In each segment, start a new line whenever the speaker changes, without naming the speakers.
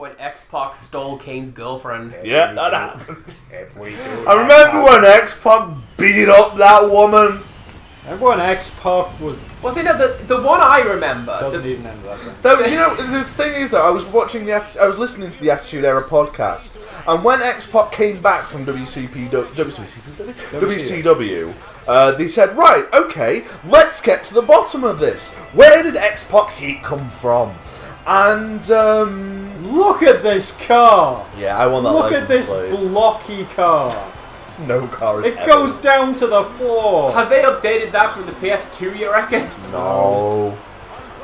for when X-Pac stole Kane's girlfriend.
Yeah, that happened. I remember when X-Pac beat up that woman.
Remember when X-Pac was...
Well, see, no, the one I remember...
Doesn't even end that way.
Though, you know, the thing is, though, I was listening to the Attitude Era podcast, and when X-Pac came back from WCW, they said, right, okay, let's get to the bottom of this. Where did X-Pac heat come from? And,
Look at this car!
yeah, I want that
Look
license
at this
plate.
blocky car.
No car is
It goes down to the floor.
Have they updated that from the PS2, you reckon?
No.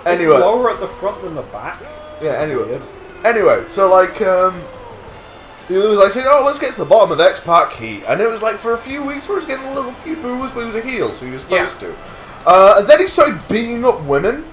It's
Anyway.
lower at the front than the back.
Yeah, anyway.
Weird.
Anyway, so like, it was like saying, oh, let's get to the bottom of X-Pac heat. And it was like for a few weeks where he was getting a few boos, but he was a heel, so he was supposed to. And then he started beating up women.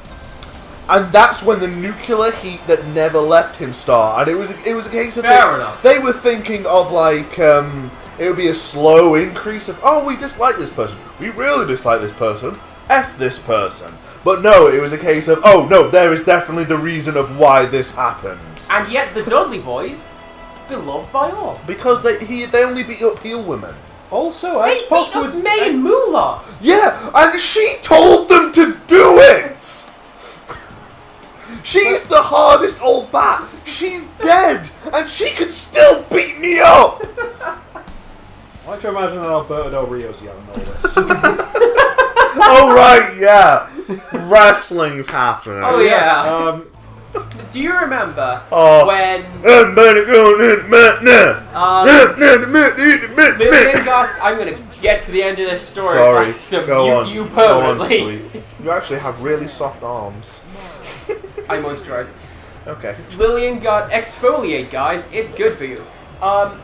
And that's when the nuclear heat that never left him started. And it was a case of
Fair enough.
They were thinking of like, it would be a slow increase of, oh, we dislike this person. We really dislike this person. F this person. But no, it was a case of, oh, no, there is definitely the reason of why this happens.
And yet the Dudley Boys, beloved by all.
Because they only beat up heel women.
Also,
They
X-Pac
beat up
was...
May and Moolah.
Yeah, and she told them to do it! She's the hardest old bat. She's dead, and she could still beat me up!
I like to imagine that Alberto Del Rio's yelling all this.
Oh, right, yeah. Wrestling's happening.
Oh, yeah. Do you remember when Lillian Goss... I'm going to get to the end of this story.
Sorry,
if I have to
go
mute
on.
you
Go on,
permanently.
sweet. You actually have really soft arms.
I moisturize.
Okay.
Lillian exfoliate, guys. It's good for you.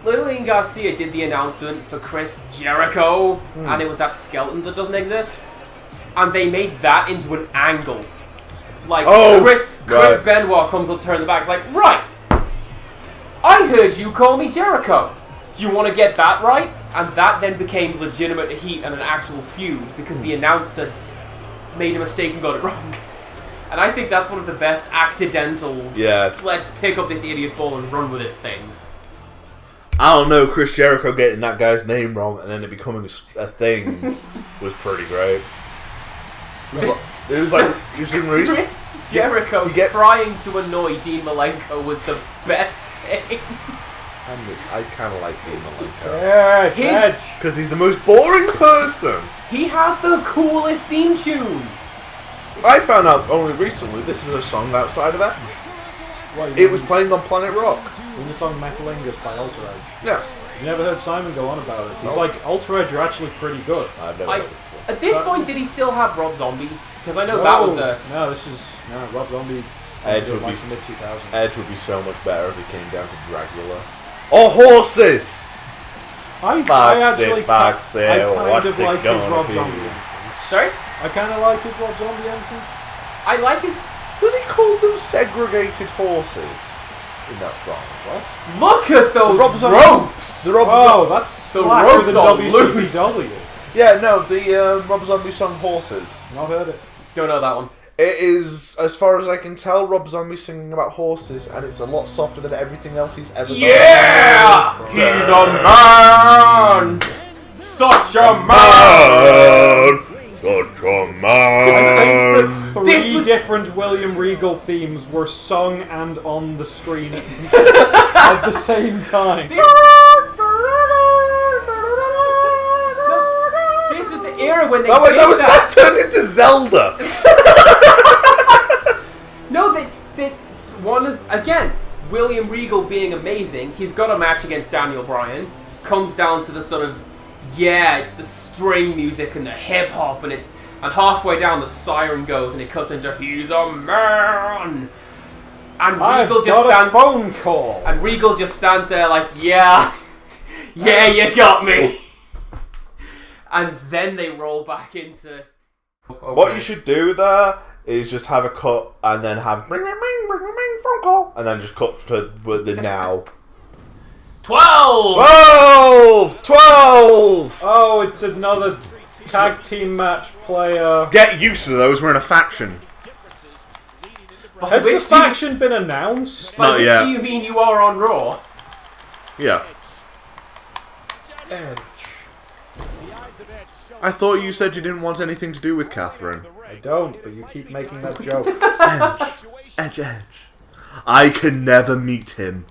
Lillian Garcia did the announcement for Chris Jericho, and it was that skeleton that doesn't exist. And they made that into an angle. Like, Chris Benoit comes up, turn the back, it's like, right, I heard you call me Jericho. Do you want to get that right? And that then became legitimate heat and an actual feud, because the announcer made a mistake and got it wrong. And I think that's one of the best accidental, let's pick up this idiot ball and run with it things.
I don't know, Chris Jericho getting that guy's name wrong and then it becoming a thing was pretty great. It was like
Chris Jericho trying to annoy Dean Malenko was the best thing.
I kind of like Dean Malenko.
Yeah,
because he's the most boring person.
He had the coolest theme tune.
I found out only recently this is a song outside of Edge. It was playing on Planet Rock.
In the song Metalingus by Ultra Edge.
Yes.
You never heard Simon go on about it. He's like, Ultra Edge are actually pretty good.
I've never heard it.
At this point, did he still have Rob Zombie? Because I know that was a...
No, Rob Zombie...
Edge would be
mid-2000s.
Edge would be so much better if he came down to Dracula. Oh, horses!
I actually kind of like his Rob
be?
Zombie entrance.
Sorry?
I kind of like his Rob Zombie entrance.
I like his...
Does he call them segregated horses in that song?
What? Look at those ropes!
The Rob
Zombie. That's slacker than WCW.
Yeah, no, the Rob Zombie song Horses.
Not heard it.
Don't know that one.
It is, as far as I can tell, Rob Zombie singing about horses, and it's a lot softer than everything else he's ever done.
Yeah! He's a man! Such a man!
Such a man!
I think the different William Regal themes were sung and on the screen at the same time.
This was the era when they
that turned into Zelda!
No, again, William Regal being amazing, he's got a match against Daniel Bryan, comes down to the sort of, it's the string music and the hip hop, and halfway down the siren goes and it cuts into "He's a man," and Regal
phone call,
and Regal just stands there like, yeah, you got me, and then they roll back into. Okay.
What you should do there is just have a cut and then have ring, phone call, and then just cut to the now.
12!
12!
Oh, it's another tag team match player.
Get used to those, we're in a faction.
Has the faction been announced?
By
Not
which
yet.
do you mean you are on Raw?
Yeah.
Edge.
I thought you said you didn't want anything to do with Catherine.
I don't, but you keep making that joke.
Edge. I can never meet him.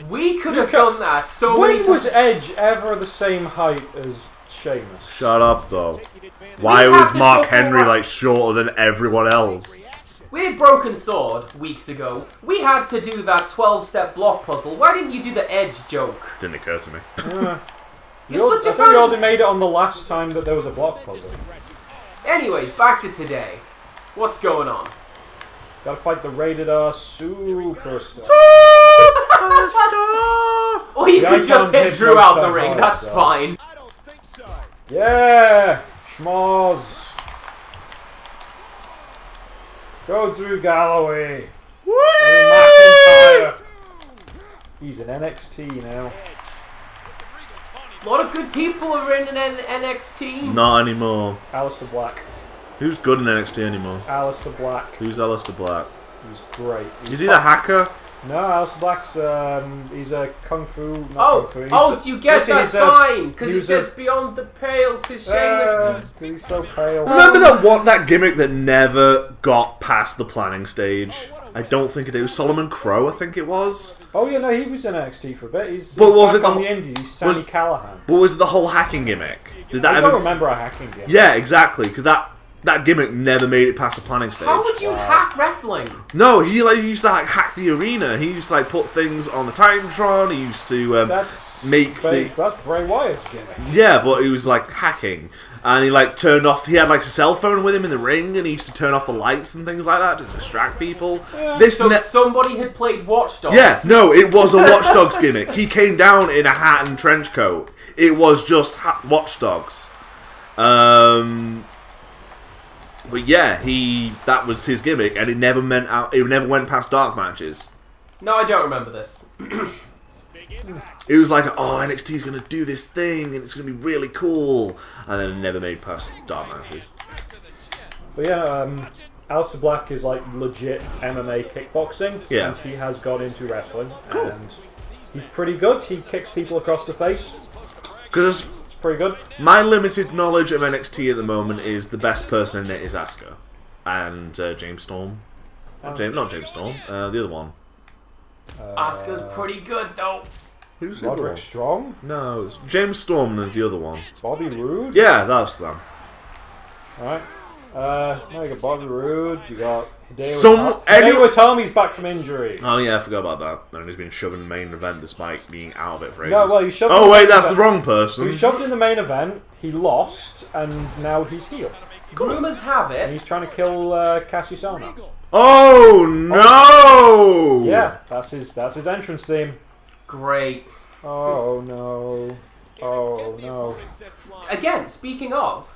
We could have done that so
When
many
was
times.
Edge ever the same height as Sheamus?
Shut up, though. Why
had
was
to
Mark
shuffle
Henry
around.
like shorter than everyone else?
We did Broken Sword weeks ago. We had to do that 12-step block puzzle. Why didn't you do the Edge joke?
Didn't occur to me.
You're such a
I thought you only
fan.
made it on the last time that there was a block puzzle.
Anyways, back to today. What's going on?
Gotta fight the rated R Superstar.
Or you
The
could just
icon
hit
hit
Drew out the
Rockstar
ring.
hard,
That's
so.
fine.
Yeah! Schmoz! Go Drew Galloway! McIntyre! He's in NXT now.
A lot of good people are in NXT.
Not anymore.
Aleister Black.
Who's good in NXT anymore?
Aleister Black.
Who's Aleister Black?
He's great.
Is he the hacker?
No, Aleister Black's he's a kung fu. Not
Oh,
kung fu. He's
oh,
a-
do you get
listen,
that
he's a-
sign? Because
he
it
was
says
a-
Beyond the Pale, because Sheamus is...
He's so pale.
Remember that gimmick that never got past the planning stage? I don't think it was Solomon Crow, I think it was.
Oh yeah, no, he was in NXT for a bit. He's
But was
back
it the
on
whole-
the Indies? He's Sammy
was-
Callahan.
But was it the whole hacking gimmick? Did that
I don't
ever...
remember a hacking game.
Yeah, exactly, because that gimmick never made it past the planning stage.
How would you hack wrestling?
No, he used to hack the arena. He used to put things on the Titantron. He used to
That's
make the...
that's Bray Wyatt's gimmick.
Yeah, but it was hacking. And he turned off... He had a cell phone with him in the ring, and he used to turn off the lights and things like that to distract people.
So somebody had played Watch Dogs.
Yeah, no, it was a Watch Dogs gimmick. He came down in a hat and trench coat. It was just Watch Dogs. But yeah, that was his gimmick, and it never went past dark matches.
No, I don't remember this.
It was NXT's gonna do this thing, and it's gonna be really cool, and then it never made past dark matches.
But yeah, Aleister Black is legit MMA kickboxing,
Yeah.
and he has got into wrestling, and he's pretty good. He kicks people across the face.
Because
It's pretty good.
my limited knowledge of NXT at the moment is the best person in it is Asuka, and James Storm. Not James Storm, the other one.
Asuka's pretty good, though.
Who's the other
Roderick
one?
Strong,
No, it's James Storm is the other one.
Bobby Roode.
Yeah, that's them.
Alright. Now you got Bobby Roode, you got
Some-
Hideo Itami's back from injury.
Oh yeah, I forgot about that. And he's been shoved in the main event despite being out of it for ages.
No, well, he shoved
Oh
in
wait,
the
that's
main
the
event.
wrong person.
He was shoved in the main event, he lost, and now he's heel.
Rumours have
And
it.
he's trying to kill Cassius Ohno.
Oh no!
Yeah, that's his entrance theme.
Great.
Oh no. Oh no.
Again, speaking of,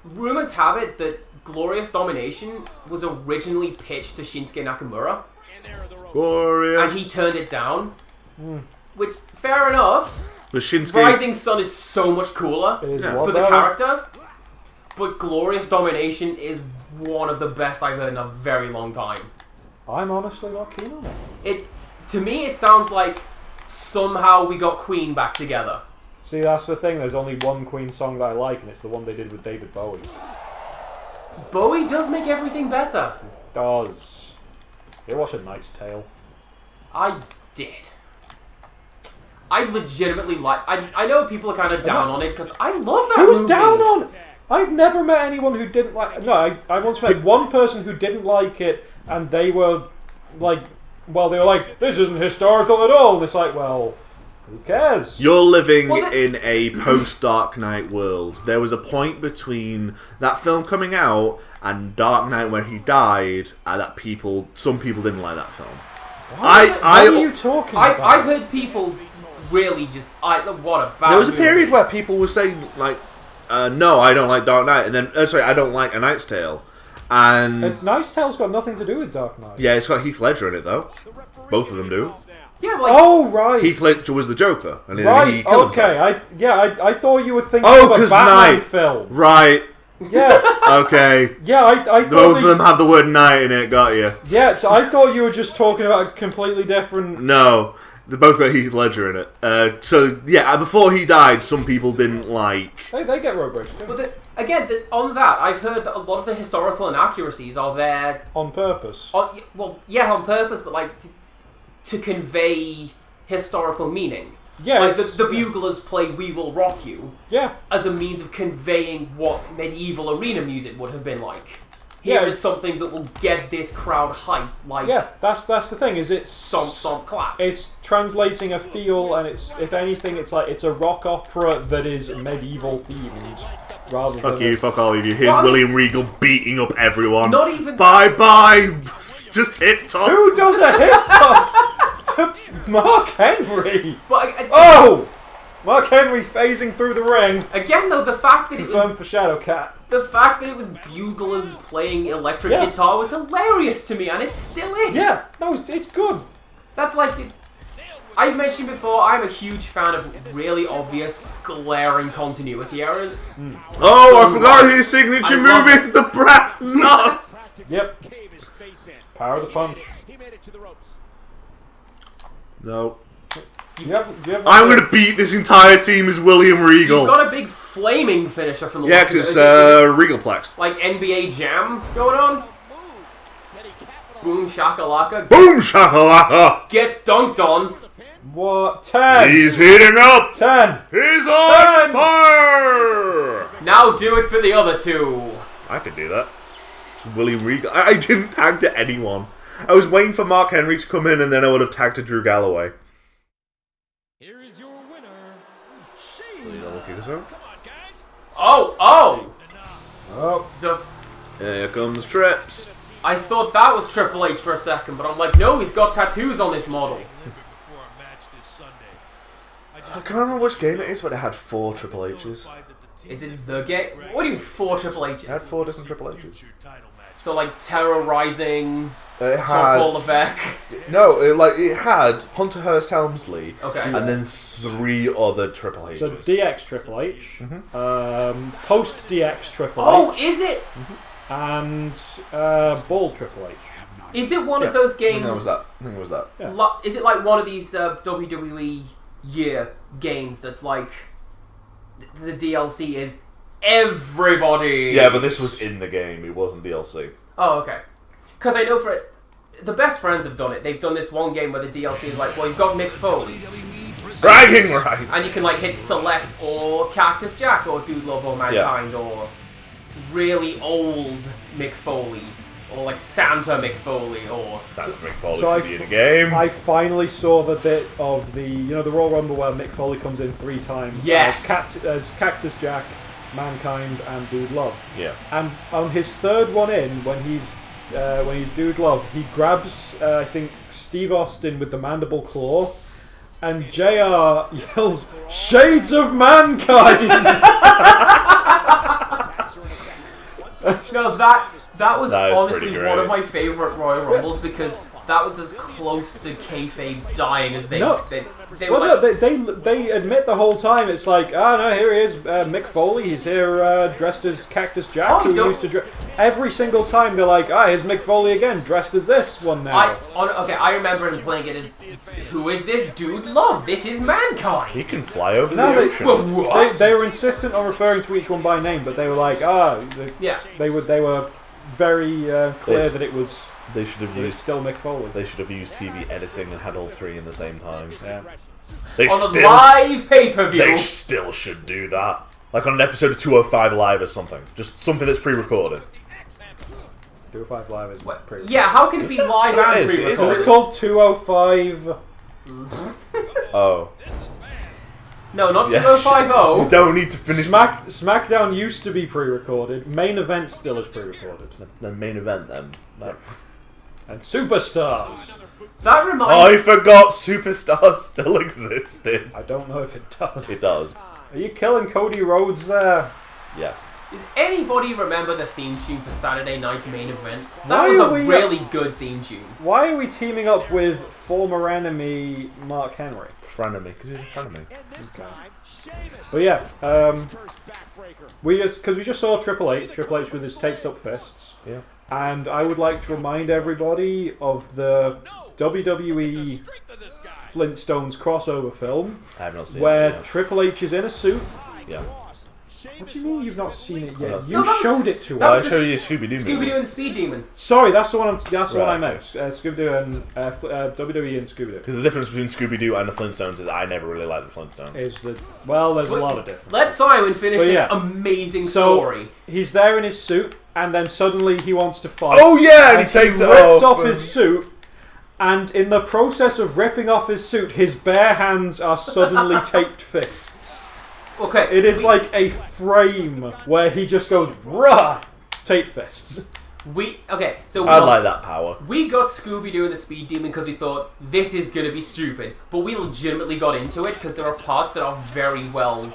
rumours have it that Glorious Domination was originally pitched to Shinsuke Nakamura,
Glorious.
and he turned it down. Which, fair enough.
But Shinsuke's...
Rising Sun is so much cooler
It is
Yeah.
what
for the
though?
character, but Glorious Domination is one of the best I've heard in a very long time.
I'm honestly not keen on it.
To me, it sounds like somehow we got Queen back together.
See, that's the thing, there's only one Queen song that I like, and it's the one they did with David Bowie.
Bowie does make everything better.
Does. You watch A Knight's Tale?
I did. I legitimately like. I know people are kind of down on it because I love that
Who's
movie.
down on it? I've never met anyone who didn't like. No, I once met one person who didn't like it, and they were like, well, they were like, this isn't historical at all. And it's like, well, who cares?
You're living
Well,
in a post-Dark Knight world. There was a point between that film coming out and Dark Knight where he died, and that some people didn't like that film.
What are you talking about?
I've heard people really just. What a bad
There was a
movie.
period where people were saying no, I don't like Dark Knight, and then I don't like A Knight's Tale, and
Knight's Tale's got nothing to do with Dark Knight.
yeah, it's got Heath Ledger in it though. Both of them do.
Yeah, like
Oh right.
Heath Ledger was the Joker, and then he
Right.
killed
Okay.
himself.
I thought you were thinking
Oh,
of a
'cause
Batman
Knight.
film.
Right.
Yeah.
Okay.
Yeah, I thought
Both of them have the word night in it, got you.
Yeah, so I thought you were just talking about a completely different...
No. They both got Heath Ledger in it. So, yeah, before he died, some people didn't like...
They get road rage.
But on that, I've heard that a lot of the historical inaccuracies are there...
On purpose.
On purpose, but like to convey historical meaning.
Yeah,
like the buglers play "We Will Rock You"
as
a means of conveying what medieval arena music would have been like. Here is something that will get this crowd hyped. Like
that's the thing. Is it's
stomp stomp clap.
It's translating a feel, and it's if anything, it's like it's a rock opera that is medieval themed. Rather
fuck
than
you, fuck all of you. Here's William Regal beating up everyone.
Not even
bye. Just hip toss.
Who does a hip toss to Mark Henry?
But
Mark Henry phasing through the ring.
Again, though, the fact that
confirmed for Shadowcat.
The fact that it was buglers playing electric guitar was hilarious to me, and it still is.
Yeah, no, it's good.
That's like... I've mentioned before, I'm a huge fan of really obvious, glaring continuity errors.
Oh, I forgot his signature move is the brass nuts!
Yep. Power of the punch.
No.
I'm
going to beat this entire team as William Regal.
You've got a big flaming finisher from the
Yeah, because it's Regalplex.
Like NBA Jam going on. Boom shakalaka.
Boom shakalaka!
Get dunked on.
What? 10!
He's heating up!
10!
He's on fire!
Now do it for the other two.
I could do that. William Regal. I didn't tag to anyone. I was waiting for Mark Henry to come in and then I would have tagged to Drew Galloway.
Here is your winner,
Oh!
Here comes Trips.
I thought that was Triple H for a second, but I'm like, no, he's got tattoos on this model.
I can't remember which game it is, but it had 4 Triple H's.
Is it the game? What do you mean 4 Triple H's?
It had 4 different Triple H's.
So like Terrorizing,
it had
Jean-Paul Levesque.
No, it had Hunter Hearst Helmsley,
okay,
and then 3 other Triple H's.
So DX Triple H, post DX Triple H.
Oh, is it?
And Bald Triple H.
Is it one of those games?
I think it was that.
Yeah.
Is it like one of these WWE year games that's like the DLC is everybody?
Yeah, but this was in the game. It wasn't DLC.
Oh, okay. Because I know for it, the best friends have done it. They've done this one game where the DLC is like, well, you've got Mick Foley.
Bragging rights!
And you can like hit Select or Cactus Jack or Dude Love or Mankind or really old Mick Foley or like Santa Mick Foley or...
Santa Mick Foley should be in a game.
I finally saw the bit of the Royal Rumble where Mick Foley comes in 3 times.
Yes!
As Cactus Jack, Mankind and Dude Love.
Yeah.
And on his 3rd one in, when he's Dude Love, he grabs I think Steve Austin with the mandible claw, and JR yells, "Shades of Mankind!"
No, that was honestly
great.
one of my favourite Royal Rumbles because that was as close to kayfabe dying as they
they admit the whole time. It's like, no, here he is, Mick Foley. He's here dressed as Cactus Jack. Every single time they're like, here's Mick Foley again, dressed as this one now.
I remember him playing it as, who is this Dude Love? This is Mankind.
He can fly over the ocean.
They were insistent on referring to each one by name, but they were like, they were very clear that it was.
They should have used
still Mick Foley.
They should have used TV editing and had all 3 in the same time.
Yeah.
On a live pay-per-view.
They still should do that. Like on an episode of 205 Live or something. Just something that's pre-recorded.
205 Live is pre-recorded.
Yeah, how can it be live and pre-recorded?
It's called 205.
Oh.
No, not 2050.
You don't need to finish.
SmackDown used to be pre-recorded. Main Event still is pre-recorded.
The main event then.
And Superstars.
That reminds.
I forgot Superstars still existed.
I don't know if it does.
It does.
Are you killing Cody Rhodes there?
Yes.
Does anybody remember the theme tune for Saturday Night Main Event? That
Why
was
are
a
we-
really good theme tune.
Why are we teaming up with former enemy Mark Henry?
Frenemy, because he's a frenemy.
But yeah, we just saw Triple H with his taped up fists.
Yeah.
And I would like to remind everybody of the WWE Flintstones crossover film
I have not seen
where
it yet.
Triple H is in a suit.
Yeah.
What do you mean you've not seen it yet?
not
You
seen it.
showed it to
that
I
us.
was
showed you Scooby-Doo movie.
Scooby-Doo and Speed Demon.
Sorry, that's the one. That's the one I
Right,
meant. Scooby-Doo and WWE and Scooby-Doo.
Because the difference between Scooby-Doo and the Flintstones is I never really liked the Flintstones.
There's a lot of difference.
Let Simon finish
But
this
yeah.
amazing
So
story.
he's there in his suit, and then suddenly he wants to fight.
Oh yeah, and he takes it
rips
off.
off his suit, and in the process of ripping off his suit, his bare hands are suddenly taped fists.
Okay.
It is like a frame where he just goes, rah, taped fists.
So
I like that power.
we got Scooby-Doo and the Speed Demon because we thought this is going to be stupid. But we legitimately got into it because there are parts that are very well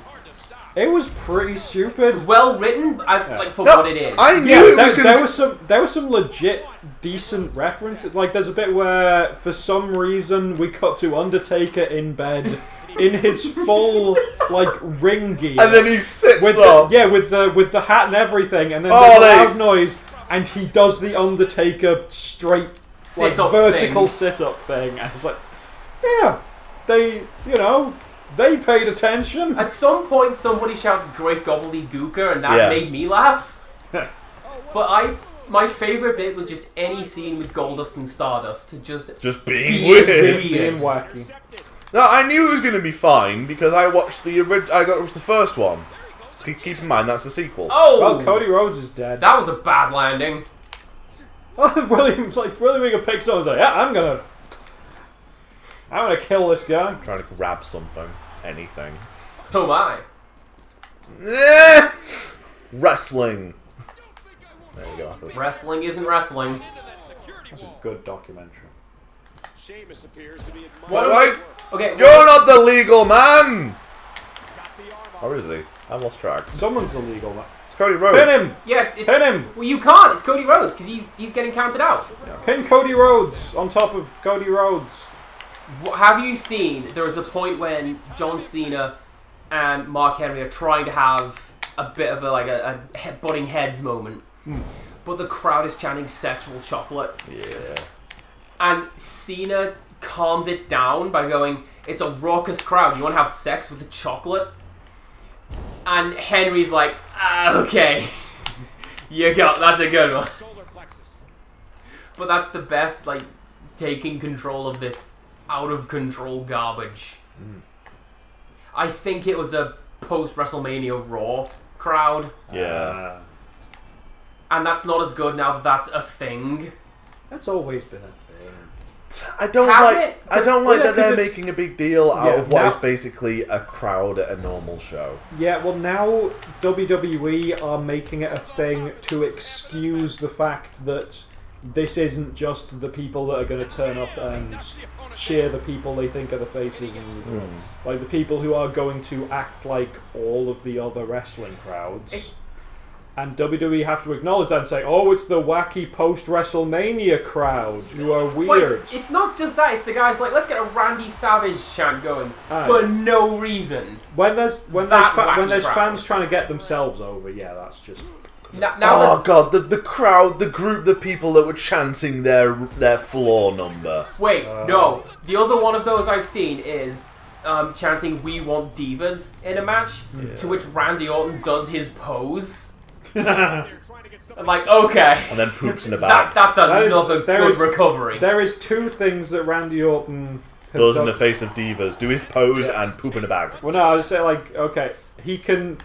It was pretty stupid.
written, like for
No,
what it is.
I knew
Yeah,
it was going to be...
there was some legit decent references. Like there's a bit where for some reason we cut to Undertaker in bed in his full like ring gear.
And then he sits
with
up.
with the hat and everything, and then
Oh,
there's a loud noise, and he does the Undertaker straight like
Sit-up
vertical
thing.
sit-up thing, and it's like, yeah, they paid attention.
At some point, somebody shouts "Great gobbledygooker," and that made me laugh. But my favorite bit was just any scene with Goldust and Stardust,
Just being
Being
weird.
weird.
Being wacky.
No, I knew it was going to be fine because I watched the first one. Keep in mind that's the sequel.
Oh,
Well, Cody Rhodes is dead.
that was a bad landing.
William Regal picks up and says, "Yeah, I'm gonna kill this guy."
Trying to grab something, anything.
Oh my!
Eh! Wrestling. There you go.
Wrestling isn't wrestling.
That's a good documentary.
Sheamus appears to be
What
Wait,
Okay,
you're not the legal man. Or is he? I've lost track.
Someone's illegal. Man.
It's Cody Rhodes.
Pin him!
Yeah,
Pin him!
well, you can't. It's Cody Rhodes because he's getting counted out.
Pin Cody Rhodes on top of Cody Rhodes.
Have you seen? There was a point when John Cena and Mark Henry are trying to have a bit of a butting heads moment, but the crowd is chanting "sexual chocolate."
Yeah.
And Cena calms it down by going, "It's a raucous crowd. You want to have sex with the chocolate?" And Henry's like, "Okay, that's a good one." But that's the best, like, taking control of this out of control garbage. I think it was a post WrestleMania Raw crowd,
Yeah.
and that's not as good now that that's a thing.
That's always been a thing.
I don't
Has
like.
it?
I don't
Well,
like
yeah,
that they're
'cause it's-
making a big deal out
Yeah,
of what
now-
is basically a crowd at a normal show.
Yeah, well now WWE are making it a thing to excuse the fact that this isn't just the people that are going to turn up and cheer the people they think are the faces, and like the people who are going to act like all of the other wrestling crowds. And WWE have to acknowledge that and say, "Oh, it's the wacky post-WrestleMania crowd who are
But
weird."
it's not just that, it's the guys like, let's get a Randy Savage chant going
Aye.
for no reason.
When there's
That wacky
fans
crowd.
trying to get themselves over, yeah, that's just
Now
Oh
that,
god, the crowd, the group, the people that were chanting their floor number.
wait, no. The other one of those I've seen is chanting "We want divas" in a match, to which Randy Orton does his pose. I'm like, okay.
And then poops in a bag.
That's
That is-
another
there
good
is-
recovery.
There is two things that Randy Orton has
Does in
done.
the face of divas, do his pose and poop in a bag.
Well, no, I was saying like, okay, he can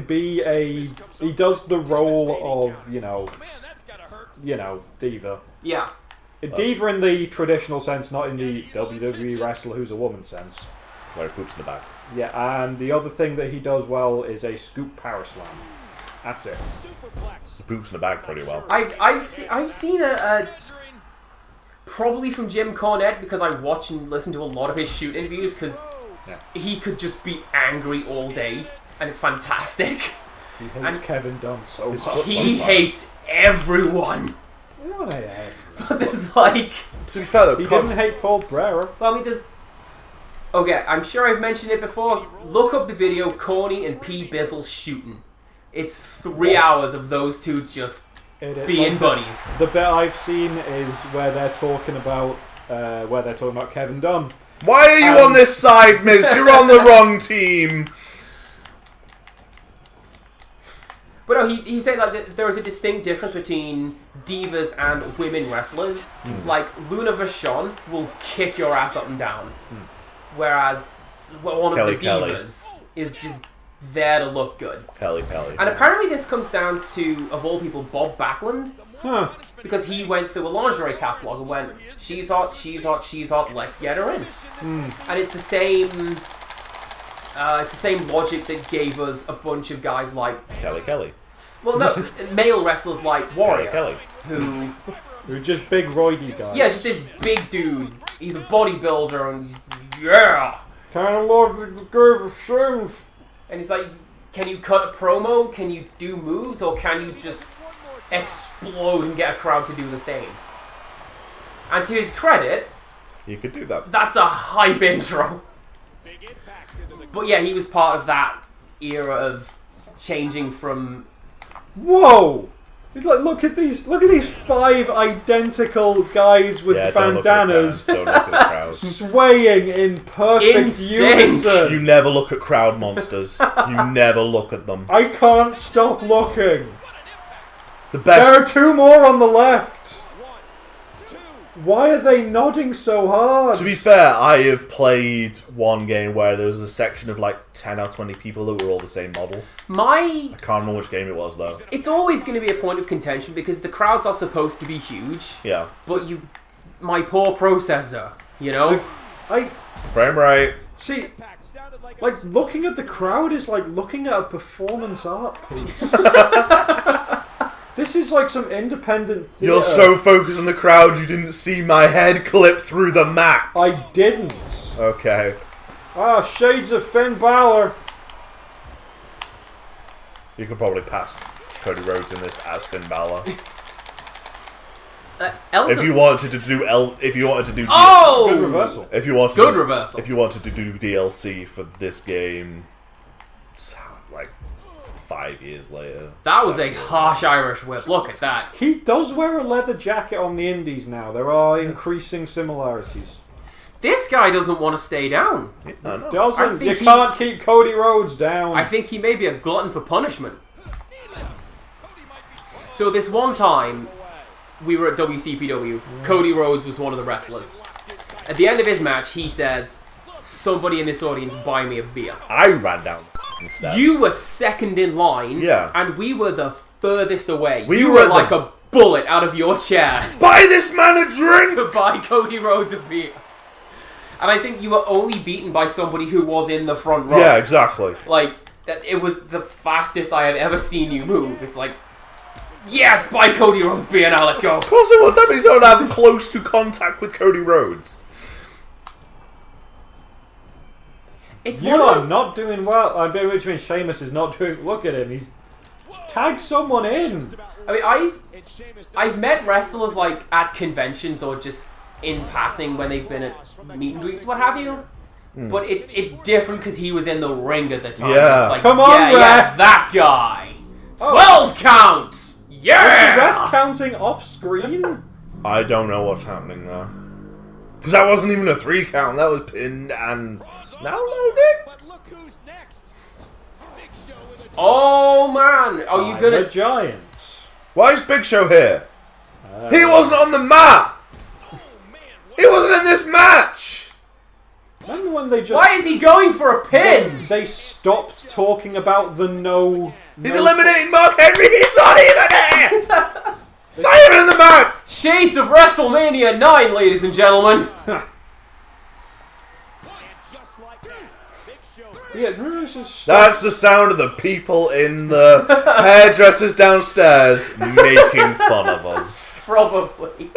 be he does the role of diva.
Yeah.
A diva in the traditional sense, not in the WWE wrestler who's a woman sense.
Where he poops in a bag.
Yeah, and the other thing that he does well is a scoop power slam. That's it.
He poops in a bag pretty well.
I've seen a probably from Jim Cornette, because I watch and listen to a lot of his shoot interviews, because he could just be angry all day and it's fantastic.
He hates Kevin Dunn so much.
He hates everyone.
I don't hate him.
But there's like...
To be fair though,
He didn't hate Paul Bearer.
Well, I mean, there's... Okay, I'm sure I've mentioned it before. Look up the video Coney and P. Bizzle shooting. It's 3 hours of those two just being buddies.
The bit I've seen is where they're talking about Kevin Dunn.
Why are you on this side, miss? You're on the wrong team.
But no, he said like there is a distinct difference between divas and women wrestlers. Like Luna Vachon will kick your ass up and down, whereas one of the divas is just there to look good.
Kelly.
And apparently this comes down to, of all people, Bob Backlund. Because he went through a lingerie catalog and went, she's hot, let's get her in. And it's the same logic that gave us a bunch of guys like
Kelly.
Well, no, male wrestlers like Warrior,
Kelly.
who
are just big roidy guys.
Yeah, just this big dude. He's a bodybuilder and he's, yeah.
Kind of love the curve of Sims.
And he's like, can you cut a promo? Can you do moves? Or can you just explode and get a crowd to do the same? And to his credit,
you could do that.
That's a hype intro. But yeah, he was part of that era of changing from...
Whoa! Like, look at these 5 identical guys with bandanas swaying in perfect unison.
You never look at crowd monsters. You never look at them.
I can't stop looking.
The best.
There are 2 more on the left. Why are they nodding so hard?
To be fair, I have played one game where there was a section of like 10 or 20 people that were all the same model. I can't remember which game it was though.
It's always going to be a point of contention because the crowds are supposed to be huge.
Yeah.
But my poor processor, you know?
Frame rate.
See, like looking at the crowd is like looking at a performance art piece. This is like some independent theatre.
You're so focused on the crowd you didn't see my head clip through the mat.
I didn't.
Okay.
Shades of Finn Balor.
You could probably pass Cody Rhodes in this as Finn Balor. If you wanted to do
good reversal.
If you wanted
good reversal.
If you wanted to do DLC for this game, like 5 years later.
That was a harsh Irish whip. Look at that.
He does wear a leather jacket on the indies now. There are increasing similarities.
This guy doesn't want to stay down.
Doesn't. You can't keep Cody Rhodes down.
I think he may be a glutton for punishment. So this one time, we were at WCPW. Cody Rhodes was one of the wrestlers. At the end of his match, he says, somebody in this audience buy me a beer.
I ran down steps.
You were second in line,
yeah,
and we were the furthest away. You were like a bullet out of your chair.
Buy this man a drink!
To buy Cody Rhodes a beer. And I think you were only beaten by somebody who was in the front row.
Yeah, exactly.
Like, it was the fastest I have ever seen you move. It's like, yes, buy Cody Rhodes beer now, let go.
Of course it would. That means I don't have close to contact with Cody Rhodes.
You are not doing well. Which means Sheamus is not doing... Look at him. He's tagged someone in.
I mean, I've met wrestlers like at conventions or just in passing when they've been at meet and greets, what have you. But it's different because he was in the ring at the time.
Yeah.
It's like,
come on, ref.
Yeah, that guy. 12 counts. Yeah.
Was the ref counting off screen?
I don't know what's happening there. Because that wasn't even a 3 count. That was pinned and now loading.
But look who's next. Big Show with a
Oh man, are you gonna
the Giants?
Why is Big Show here? He wasn't on the mat. He wasn't in this match.
Remember when they just...
Why is he going for a pin?
They stopped talking about the
He's eliminating Mark Henry. He's not even here. Not even in the match.
Shades of WrestleMania 9, ladies and gentlemen.
Yeah, this is
That's the sound of the people in the hairdressers downstairs making fun of us.
Probably.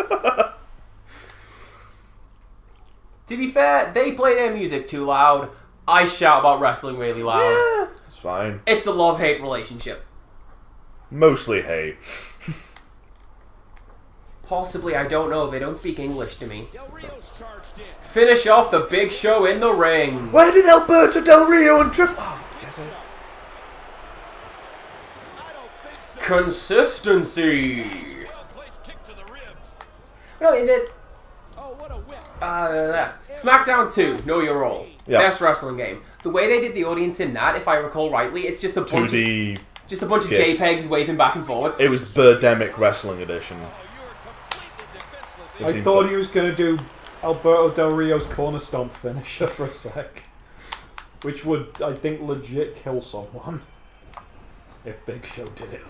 To be fair, they play their music too loud. I shout about wrestling really loud.
Yeah, it's fine.
It's a love-hate relationship.
Mostly hate.
Possibly, I don't know. They don't speak English to me.
Del Rio's charged in.
Finish off the Big Show in the ring.
Where did Alberto Del Rio and Triple... Oh,
I don't think so.
Consistency.
Well-placed kick to the ribs.
No, in it.
Oh, what a whip.
SmackDown 2, Know Your Role.
Yeah.
Best wrestling game. The way they did the audience in that, if I recall rightly, it's just a bunch of
2D...
Just a bunch of
GIFs.
JPEGs waving back and forwards.
It was Birdemic Wrestling Edition.
Oh, you were completely defenseless.
You've
I
seen
thought
Bir-
he was going to do Alberto Del Rio's corner stomp finisher for a sec. Which would, I think, legit kill someone. If Big Show did it.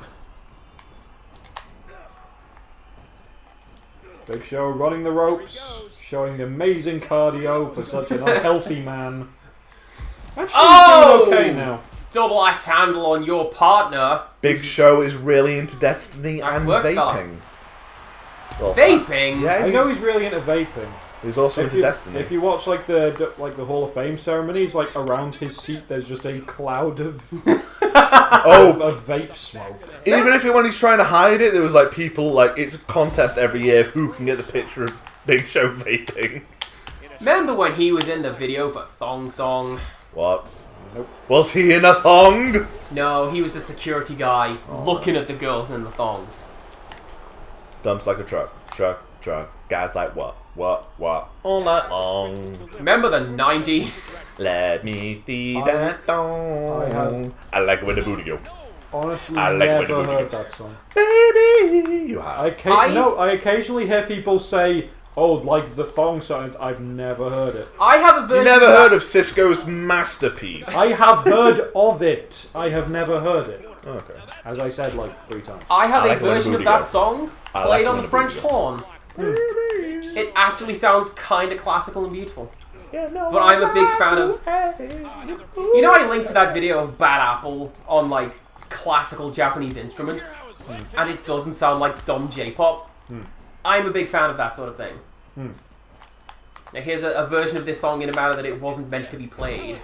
Big Show running the ropes, showing amazing cardio for such an unhealthy man. Actually, he's doing okay now.
Double axe handle on your partner.
Big Show is really into Destiny
Nice
and
work, fella.
vaping. Well,
Vaping?
Yeah,
I know he's really into vaping.
he's also into Destiny.
If you watch like the Hall of Fame ceremonies, like around his seat, there's just a cloud of of vape smoke.
Even if when he's trying to hide it, there was like people like it's a contest every year of who can get the picture of Big Show vaping.
Remember when he was in the video for Thong Song?
What?
Nope.
Was he in a thong?
No, he was the security guy looking at the girls in the thongs.
Dumps like a truck. Guys like what? All night long.
Remember the 90s?
Let me see that thong. I like it when the booty go.
Honestly,
I like when
never
the
heard that song.
Baby, you have.
I occasionally hear people say, "Oh, like the thong songs." I've never heard it.
I have a version
You never
of that-
heard of Cisco's masterpiece?
I have heard of it. I have never heard it.
Okay.
As I said, like 3 times.
I have
I like
a
it when the
version of
booty
that
goes.
song
I
played
like it
on
when
the
the
French
booty
horn. It actually sounds kind of classical and beautiful.
Yeah, no,
But I'm a big fan of... You know, I linked to that video of Bad Apple on, like, classical Japanese instruments, and it doesn't sound like dumb J-pop. I'm a big fan of that sort of thing. Now, here's a version of this song in a manner that it wasn't meant to be played.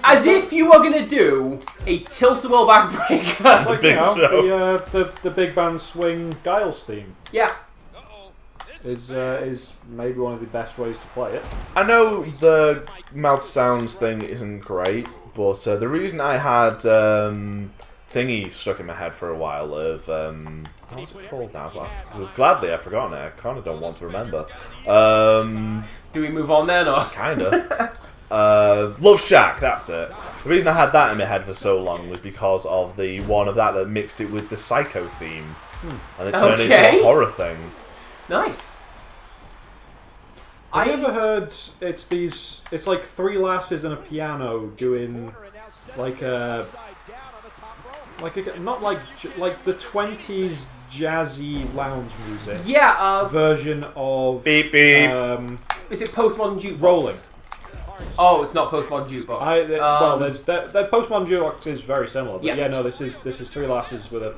As if you were going to do a tilt-a-whirl backbreaker.
Like,
Big
you
Show.
know, the big band swing Giles theme
Yeah.
is maybe one of the best ways to play it.
I know the mouth sounds thing isn't great, but the reason I had thingy stuck in my head for a while of what's it called now? Gladly, I've forgotten it. I kind of don't want to remember.
Do we move on then, or...?
Kinda. Love Shack, that's it. The reason I had that in my head for so long was because of the one of that mixed it with the Psycho theme, and it turned into
Okay.
a horror thing.
Nice.
Have you ever heard it's like 3 lasses and a piano doing like a not like the 20s jazzy lounge music
Yeah,
version of
Beep beep.
is it Postmodern Jukebox?
Rolling.
Oh, it's not Postmodern Jukebox.
Well, there's that Postmodern Jukebox is very similar, but
Yeah.
yeah, no, this is 3 lasses with a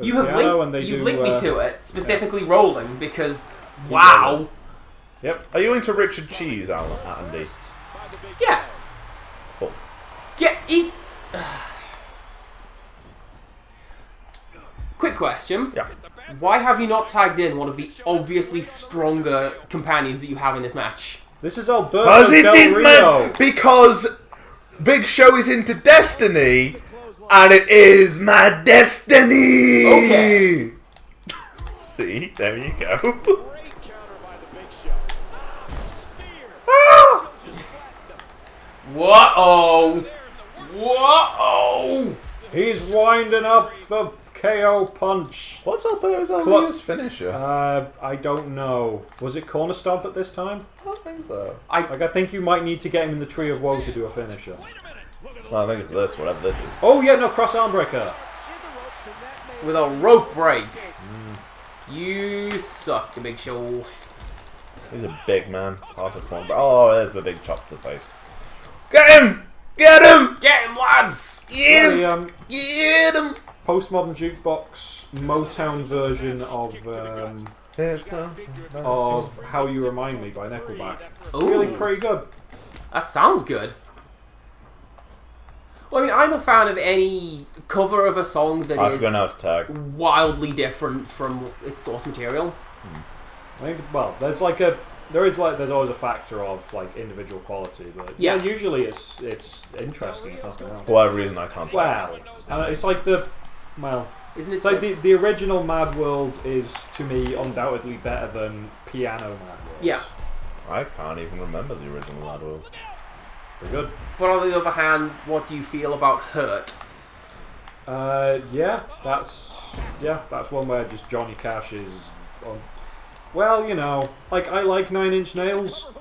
you have
piano,
linked,
and they
you've
do,
linked me to it, specifically Rolling, because, wow.
Yep.
Are you into Richard Cheese, Andy?
Yes.
Cool.
Yeah, he's... Quick question.
Yeah.
Why have you not tagged in one of the obviously stronger companions that you have in this match?
This is Alberto
Because it
Del
is
Rio.
because Big Show is into Destiny, and it is my destiny.
Okay.
See, there you go.
Great counter by the Big Show. Spear.
Ah!
Just flattened him.
Whoa! Whoa!
He's winding up the KO punch.
What's Alberto's finisher?
I don't know. Was it corner stomp at this time?
I don't think so.
I think you might need to get him in the Tree of Woe to do a finisher.
Well, I think it's this, whatever this is.
Oh yeah, no, cross arm breaker.
In the ropes, and that may
With a rope break. You suck, the Big Show.
He's a big man. It's hard to form. Oh, there's my big chop to the face. Get him! Get him!
Get him, lads!
Get him!
The
Get him!
postmodern jukebox Motown version of How You Remind Me by Nickelback.
Ooh,
Really pretty good.
that sounds good. Well, I mean, I'm a fan of any cover of a song that
I
is
forgot how to tag.
wildly different from its source material.
I think, well, there's always a factor of like individual quality, but
Yeah.
usually it's interesting. If nothing else.
For whatever reason, I can't tag.
Well, it's like
Isn't it?
it's like the original Mad World is to me undoubtedly better than Piano Mad World.
Yeah.
I can't even remember the original Mad World.
Pretty good.
But on the other hand, what do you feel about Hurt?
That's one where just Johnny Cash is on. Well, like I like Nine Inch Nails.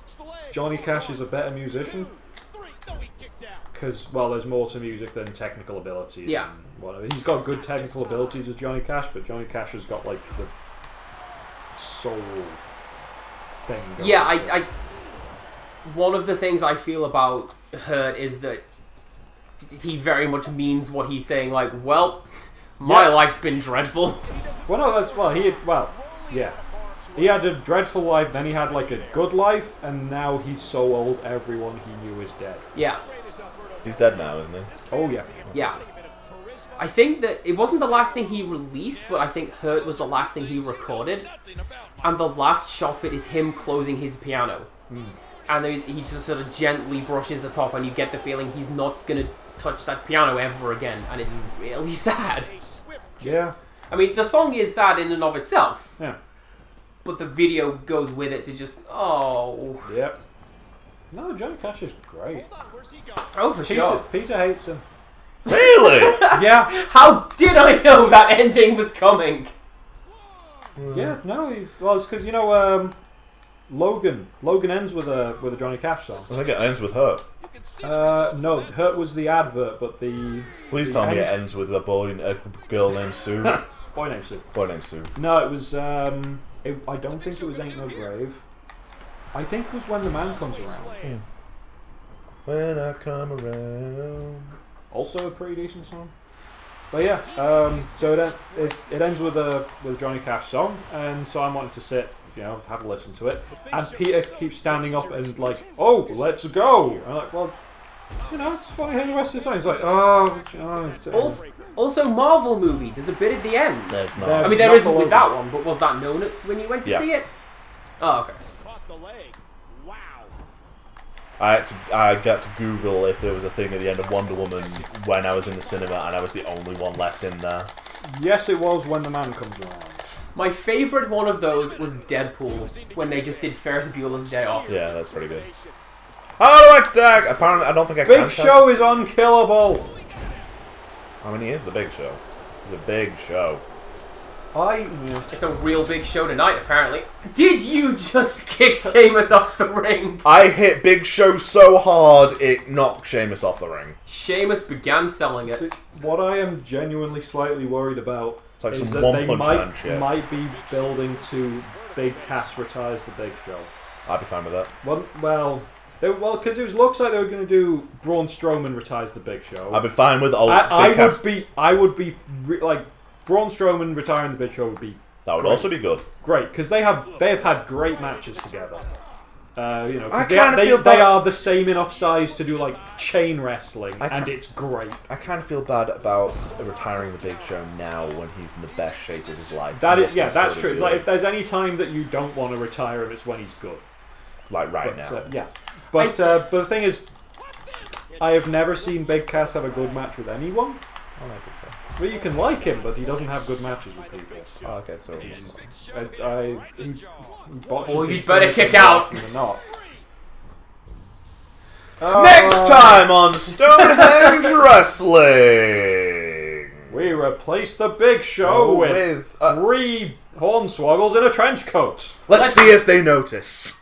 Johnny Cash is a better musician because there's more to music than technical ability.
Yeah.
And whatever. He's got good technical abilities as Johnny Cash, but Johnny Cash has got like the soul thing. Going
Yeah,
for it.
I one of the things I feel about Hurt is that he very much means what he's saying. Like, well, my life's been dreadful.
Well, no, he had a dreadful life, then he had like a good life, and now he's so old everyone he knew is dead.
Yeah,
He's dead now, isn't he?
Oh yeah.
yeah. I think that it wasn't the last thing he released, but I think Hurt was the last thing he recorded. And the last shot of it is him closing his piano. And then he just sort of gently brushes the top, and you get the feeling he's not going to touch that piano ever again. And it's really sad.
Yeah.
I mean, the song is sad in and of itself.
Yeah.
But the video goes with it to just, oh.
Yep. No, Johnny Cash is great.
Oh, for sure.
Peter hates him.
Really?
Yeah.
How did I know that ending was coming?
Yeah. No. It's because Logan. Logan ends with a Johnny Cash song.
I think it ends with Hurt.
No, Hurt was the advert, but the.
Please
the
tell me
end-
it ends with a girl named Sue.
Boy named Sue.
Boy named Sue.
No, it was. I don't think it was Ain't No Grave. I think it was When the Man Comes Around.
When I come around.
Also a pretty decent song. But yeah, so it ends with a Johnny Cash song, and so I'm wanting to sit, have a listen to it. And Peter keeps standing up and like, oh, let's go. I'm like, well, it's funny hearing the rest of the song. He's like,
Also, Marvel movie. There's a bit at the end.
There's not.
There-
I mean, there
Not
isn't
the
with
logo.
that one, but was that known when you went to
Yeah.
see it? Oh, okay.
Caught the leg. Wow.
I got to Google if there was a thing at the end of Wonder Woman when I was in the cinema, and I was the only one left in there.
Yes, it was When the Man Comes Around.
My favourite one of those was Deadpool, when they just did Ferris Bueller's Day Off.
Yeah, that's pretty good. How do I tag? Apparently, I don't think I can
Big
tag.
Show is unkillable.
How many is the Big Show? It's a big show.
It's a real big show tonight, apparently. Did you just kick Sheamus off the ring?
I hit Big Show so hard it knocked Sheamus off the ring.
Sheamus began selling it.
See, what I am genuinely slightly worried about
It's like
is
some
that
One
they
Punch Man shit.
might be building to Big Cass retires the Big Show.
I'd be fine with that.
Because it looks like they were going to do Braun Strowman retires the Big Show.
I'd be fine with old
I
Big Cass.
would be like Braun Strowman retiring the Big Show would be
That would
great.
also be good.
Great because they have had great matches together. 'Cause
I kinda feel
they
bad-
are the same enough size to do like chain wrestling,
I
and
ca-
it's great.
I kind of feel bad about retiring the Big Show now when he's in the best shape of his life.
That is,
Not
yeah,
for
that's
30
true. It's like if
years.
there's any time that you don't want to retire him, it's when he's good.
Like right
But,
now.
yeah. But the thing is, I have never seen Big Cass have a good match with anyone.
I like Big Cass.
Well, you can like him, but he doesn't have good matches with people.
Oh, okay, so
He botches
Oh,
his
you better
finishing
kick out.
more often than not.
next time on Stonehenge Wrestling,
We replace the Big Show with 3 hornswoggles in a trench coat.
let's see if they notice.